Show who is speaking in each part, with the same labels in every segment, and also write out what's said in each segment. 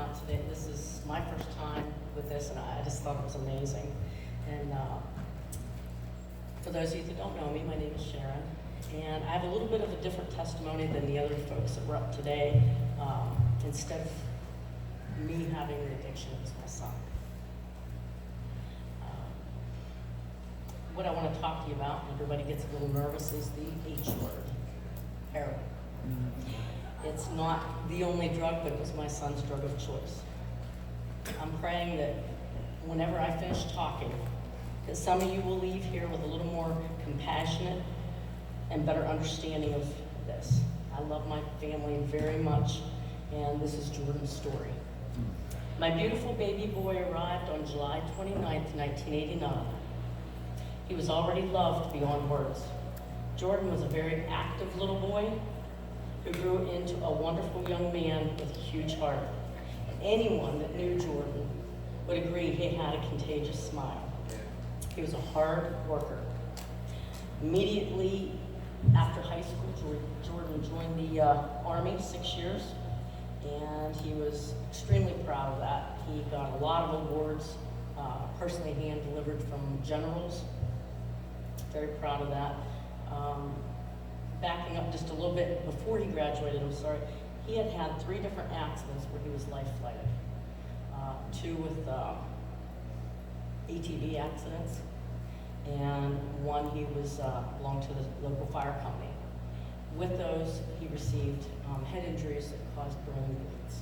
Speaker 1: out today. This is my first time with this, and I just thought it was amazing. And for those of you that don't know me, my name is Sharon, and I have a little bit of a different testimony than the other folks that were up today. Instead of me having the addiction, it was my son. What I want to talk to you about, and everybody gets a little nervous, is the H word, heroin. It's not the only drug, but it was my son's drug of choice. I'm praying that whenever I finish talking, that some of you will leave here with a little more compassionate and better understanding of this. I love my family very much, and this is Jordan's story. My beautiful baby boy arrived on July 29th, 1989. He was already loved beyond words. Jordan was a very active little boy who grew into a wonderful young man with a huge heart. And anyone that knew Jordan would agree he had a contagious smile. He was a hard worker. Immediately after high school, Jordan joined the Army, 6 years, and he was extremely proud of that. He got a lot of awards, personally hand-delivered from generals. Very proud of that. Backing up just a little bit, before he graduated, he had had 3 different accidents where he was life-flighted. 2 with ATV accidents, and 1 he was belonged to the local fire company. With those, he received head injuries that caused brain bleeds.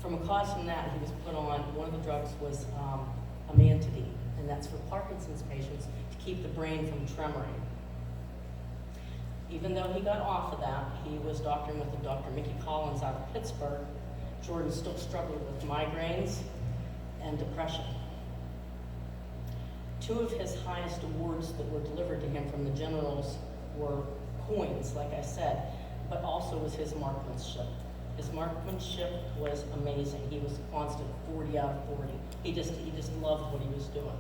Speaker 1: From a cause from that, he was put on, one of the drugs was amantadine, and that's for Parkinson's patients to keep the brain from tremoring. Even though he got off of that, he was doctoring with Dr. Mickey Collins out of Pittsburgh. Jordan still struggled with migraines and depression. 2 of his highest awards that were delivered to him from the generals were coins, like I said, but also was his marksmanship. His marksmanship was amazing. He was a constant 40 out of 40. He just loved what he was doing.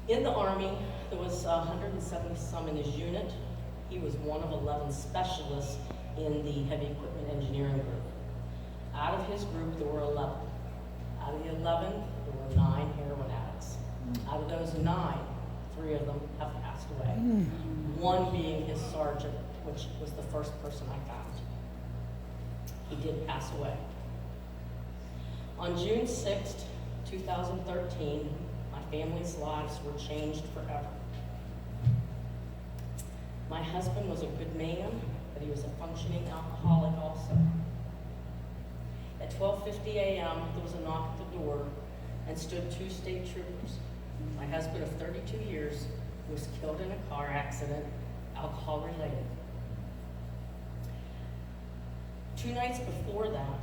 Speaker 1: In the Army, there was 170 some in his unit. He was one of 11 specialists in the heavy equipment engineering group. Out of his group, there were 11. Out of the 11, there were 9 heroin addicts. Out of those 9, 3 of them have passed away. 1 being his sergeant, which was the first person I found. He did pass away. On June 6th, 2013, my family's lives were changed forever. My husband was a good man, but he was a functioning alcoholic also. At 12:50 a.m., there was a knock at the door, and stood 2 state troopers. My husband of 32 years was killed in a car accident, alcohol related. 2 nights before that,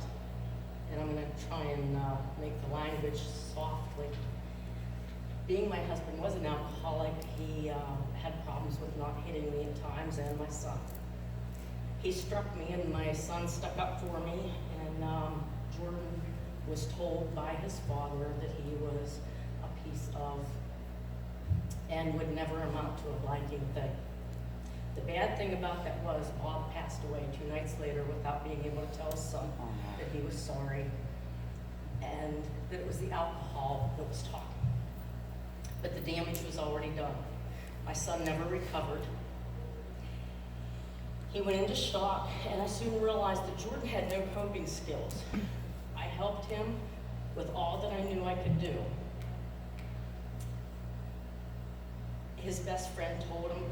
Speaker 1: and I'm going to try and make the language softly. Being my husband was an alcoholic, he had problems with not hitting me at times, and my son. He struck me, and my son stuck up for me, and Jordan was told by his father that he was a piece of, and would never amount to a blanking thing. The bad thing about that was Bob passed away 2 nights later without being able to tell his son that he was sorry, and that it was the alcohol that was talking. But the damage was already done. My son never recovered. He went into shock, and I soon realized that Jordan had no coping skills. I helped him with all that I knew I could do. His best friend told him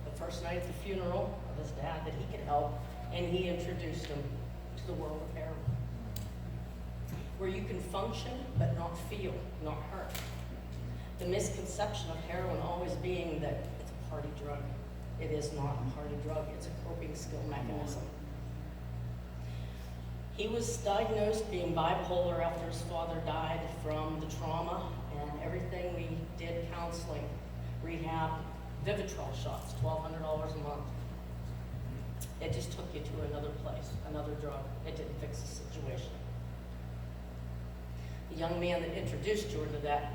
Speaker 1: the first night at the funeral of his dad that he could help, and he introduced him to the world of heroin, where you can function but not feel, not hurt. The misconception of heroin always being that it's a party drug. It is not a party drug, it's a coping skill mechanism. He was diagnosed being bipolar after his father died from the trauma, and everything we did, counseling, rehab, Vivitrol shots, $1,200 a month. It just took you to another place, another drug. It didn't fix the situation. The young man that introduced Jordan to that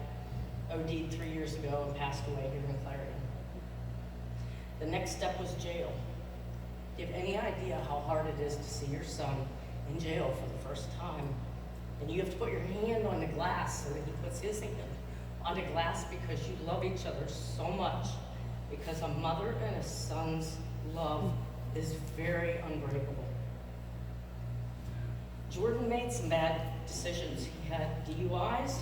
Speaker 1: OD'd 3 years ago and passed away here in Clarion. The next step was jail. Do you have any idea how hard it is to see your son in jail for the first time. And you have to put your hand on the glass, so that he puts his hand on the glass because you love each other so much. Because a mother and a son's love is very unbreakable. Jordan made some bad decisions. He had DUIs,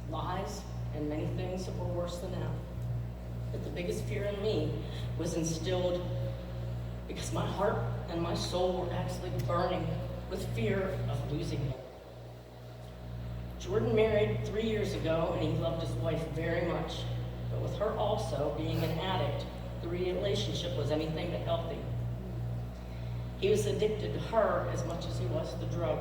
Speaker 1: lies, and many things that were worse than that. But the biggest fear in me was instilled because my heart and my soul were actually burning with fear of losing him. Jordan married 3 years ago, and he loved his wife very much. But with her also being an addict, the relationship was anything but healthy. He was addicted to her as much as he was the drug.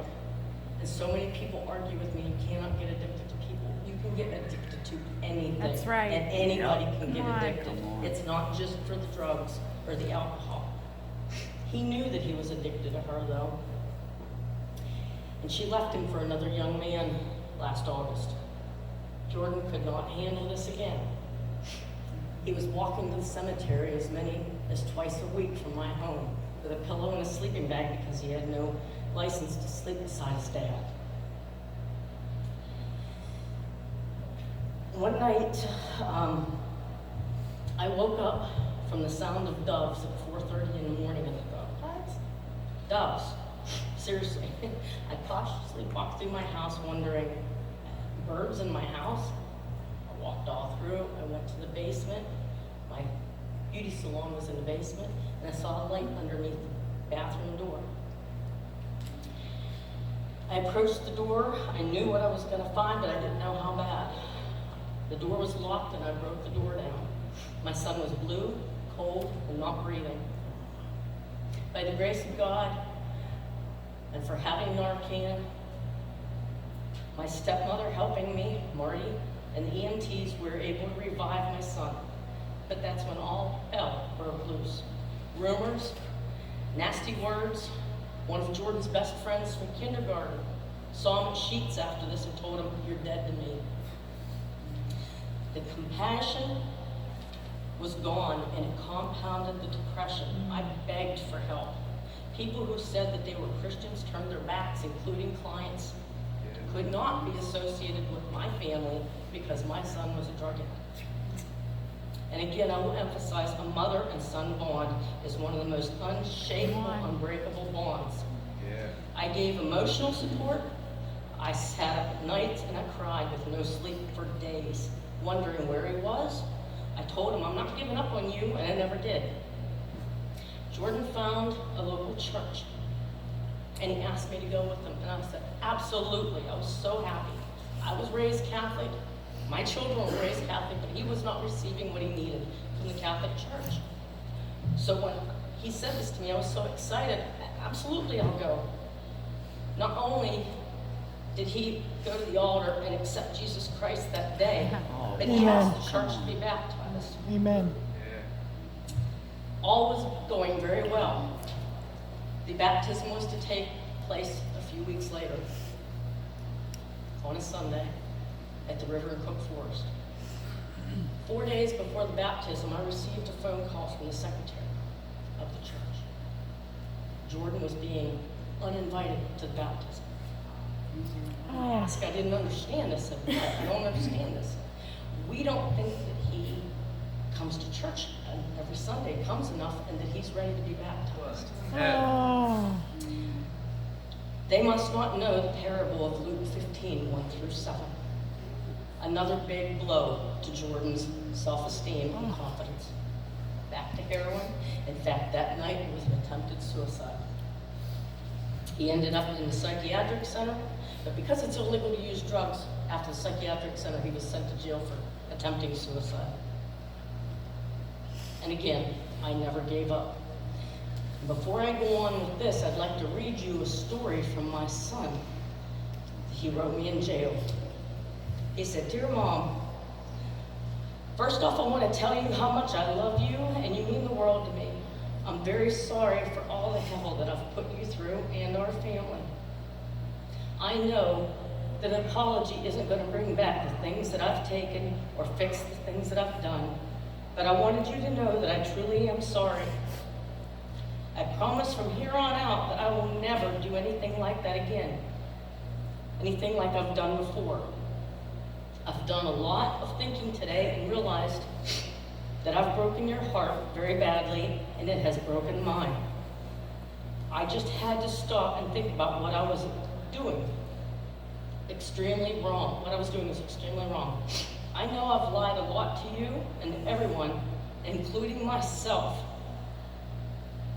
Speaker 1: And so many people argue with me, you cannot get addicted to people. You can get addicted to anything.
Speaker 2: That's right.
Speaker 1: And anybody can get
Speaker 2: Come on.
Speaker 1: addicted. It's not just for the drugs or the alcohol. He knew that he was addicted to her, though. And she left him for another young man last August. Jordan could not handle this again. He was walking to the cemetery as many as twice a week from my home with a pillow and a sleeping bag because he had no license to sleep beside his dad. One night, I woke up from the sound of doves at 4:30 in the morning, and I thought, what? Doves? Seriously. I cautiously walked through my house wondering, birds in my house? I walked all through. I went to the basement. My beauty salon was in the basement, and I saw a light underneath the bathroom door. I approached the door. I knew what I was going to find, but I didn't know how bad. The door was locked, and I broke the door down. My son was blue, cold, and not breathing. By the grace of God, and for having Narcan, my stepmother helping me, Marty, and the EMTs were able to revive my son. But that's when all hell broke loose. Rumors, nasty words. One of Jordan's best friends from kindergarten saw him at Sheets after this and told him, "You're dead to me." The compassion was gone, and it compounded the depression. I begged for help. People who said that they were Christians turned their backs, including clients who could not be associated with my family because my son was a drug addict. And again, I will emphasize, a mother and son bond is one of the most unshakable, unbreakable bonds.
Speaker 3: Yeah.
Speaker 1: I gave emotional support. I sat up at night and I cried with no sleep for days, wondering where he was. I told him, "I'm not giving up on you," and I never did. Jordan found a local church, and he asked me to go with him, and I said, absolutely. I was so happy. I was raised Catholic. My children were raised Catholic, but he was not receiving what he needed from the Catholic Church. So when he said this to me, I was so excited. Absolutely, I'll go. Not only did he go to the altar and accept Jesus Christ that day, but he asked the church to be baptized.
Speaker 4: Amen.
Speaker 1: All was going very well. The baptism was to take place a few weeks later, on a Sunday, at the river in Cook Forest. 4 days before the baptism, I received a phone call from the secretary of the church. Jordan was being uninvited to the baptism. I asked, I didn't understand this. I don't understand this. We don't think that he comes to church every Sunday, comes enough, and that he's ready to be baptized.
Speaker 4: Oh.
Speaker 1: They must not know the parable of Luke 15, 1-7. Another big blow to Jordan's self-esteem and confidence. Back to heroin. In fact, that night it was an attempted suicide. He ended up in the psychiatric center, but because it's illegal to use drugs after the psychiatric center, he was sent to jail for attempting suicide. And again, I never gave up. Before I go on with this, I'd like to read you a story from my son. He wrote me in jail. He said, "Dear Mom, first off, I want to tell you how much I love you and you mean the world to me. I'm very sorry for all the hell that I've put you through and our family. I know that an apology isn't going to bring back the things that I've taken or fix the things that I've done, but I wanted you to know that I truly am sorry. I promise from here on out that I will never to do anything like that again. Anything like I've done before. I've done a lot of thinking today and realized that I've broken your heart very badly, and it has broken mine. I just had to stop and think about what I was doing. Extremely wrong. What I was doing was extremely wrong. I know I've lied a lot to you and everyone, including myself.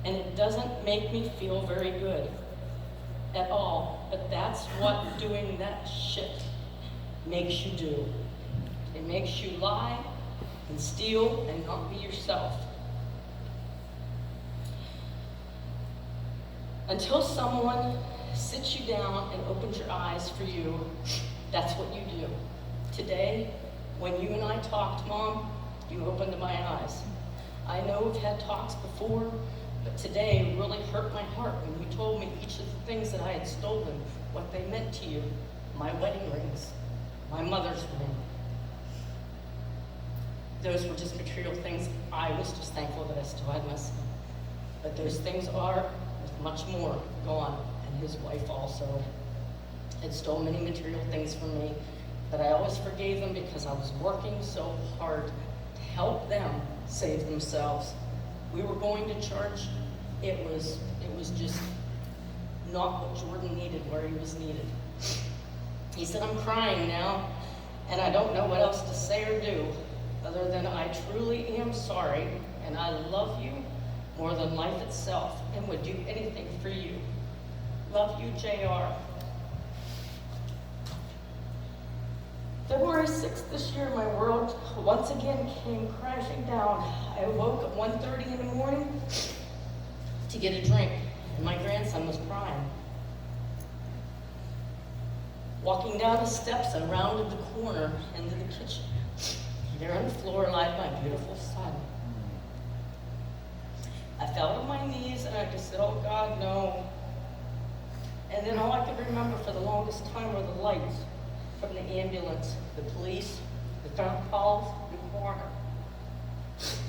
Speaker 1: And it doesn't make me feel very good at all. But that's what doing that shit makes you do. It makes you lie and steal and not be yourself. Until someone sits you down and opens your eyes for you, that's what you do. Today, when you and I talked, Mom, you opened my eyes. I know we've had talks before, but today really hurt my heart when you told me each of the things that I had stolen, what they meant to you. My wedding rings, my mother's ring. Those were just material things. I was just thankful that I still had my son. But those things are, with much more, gone. And his wife also had stole many material things from me. But I always forgave them because I was working so hard to help them save themselves. We were going to church. It was just not what Jordan needed where he was needed. He said, I'm crying now, and I don't know what else to say or do other than I truly am sorry, and I love you more than life itself, and would do anything for you. Love you, JR. February 6th this year, my world once again came crashing down. I woke at 1:30 in the morning to get a drink, and my grandson was crying. Walking down the steps, I rounded the corner into the kitchen. There on the floor lied my beautiful son. I fell on my knees and I just said, oh God, no. And then all I could remember for the longest time were the lights from the ambulance, the police, the phone calls, the coroner,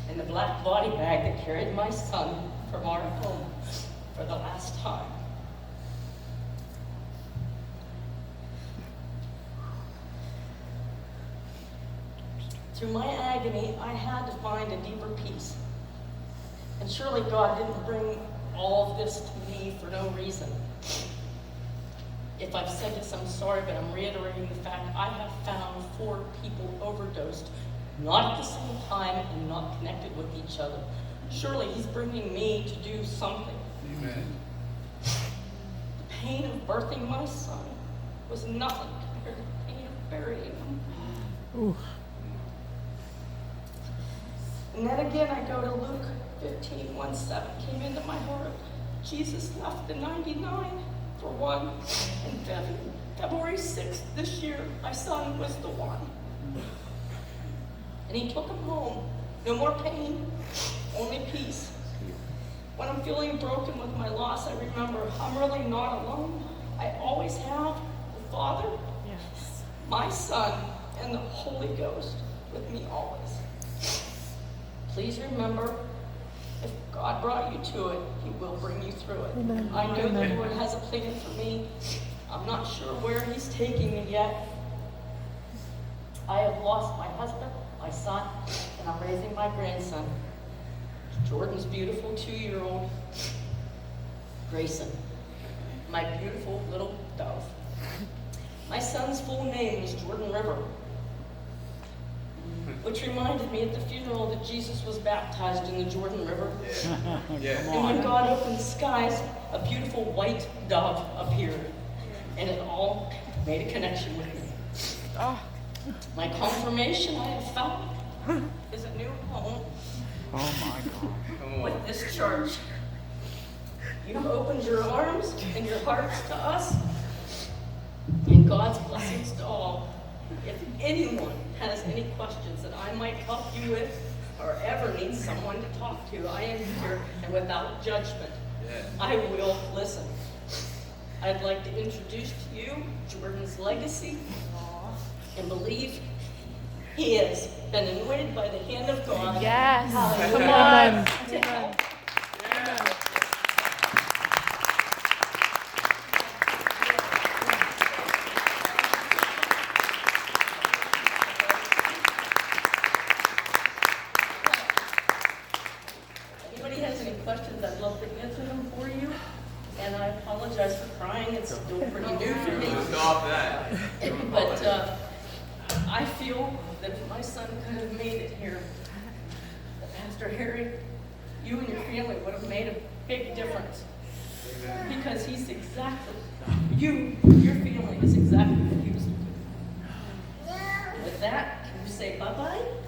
Speaker 1: and the black body bag that carried my son from our home for the last time. Through my agony, I had to find a deeper peace. And surely God didn't bring all of this to me for no reason. If I've said this, I'm sorry, but I'm reiterating the fact I have found 4 people overdosed, not at the same time and not connected with each other. Surely he's bringing me to do something.
Speaker 2: Amen.
Speaker 1: The pain of birthing my son was nothing compared to the pain of burying him.
Speaker 3: Ooh.
Speaker 1: And then again, I go to Luke 15:1-7, came into my heart. Jesus left the 99 for one, and February 6th this year, my son was the one. And he took him home. No more pain, only peace. When I'm feeling broken with my loss, I remember I'm really not alone. I always have the Father,
Speaker 3: Yes.
Speaker 1: my Son, and the Holy Ghost with me always. Please remember, if God brought you to it, he will bring you through it.
Speaker 3: Amen.
Speaker 1: I know the
Speaker 3: Amen.
Speaker 1: Lord has a plan for me. I'm not sure where he's taking me yet. I have lost my husband, my son, and I'm raising my grandson. Jordan's beautiful 2-year-old, Grayson, my beautiful little dove. My son's full name is Jordan River, which reminded me at the funeral that Jesus was baptized in the Jordan River.
Speaker 2: Yeah.
Speaker 1: And when God opened the skies, a beautiful white dove appeared. And it all made a connection with me.
Speaker 3: Oh.
Speaker 1: My confirmation I have found is a new home
Speaker 3: Oh my God.
Speaker 2: Come
Speaker 1: with
Speaker 2: on.
Speaker 1: this church. You've opened your arms and your hearts to us, and God's blessings to all. If anyone has any questions that I might help you with, or ever needs someone to talk to, I am here, and without judgment,
Speaker 2: Yeah.
Speaker 1: I will listen. I'd like to introduce to you Jordan's legacy, and believe he has been anointed by the hand of God.
Speaker 3: Yes.
Speaker 1: Hallelujah.
Speaker 3: Come on.
Speaker 1: To help questions, I'd love to answer them for you. And I apologize for crying, it's still pretty new to me.
Speaker 2: Stop that.
Speaker 1: But I feel that if my son could have made it here, Pastor Harry, you and your family would have made a big difference. Because he's exactly, your family is exactly what he was looking for. With that, can you say bye-bye?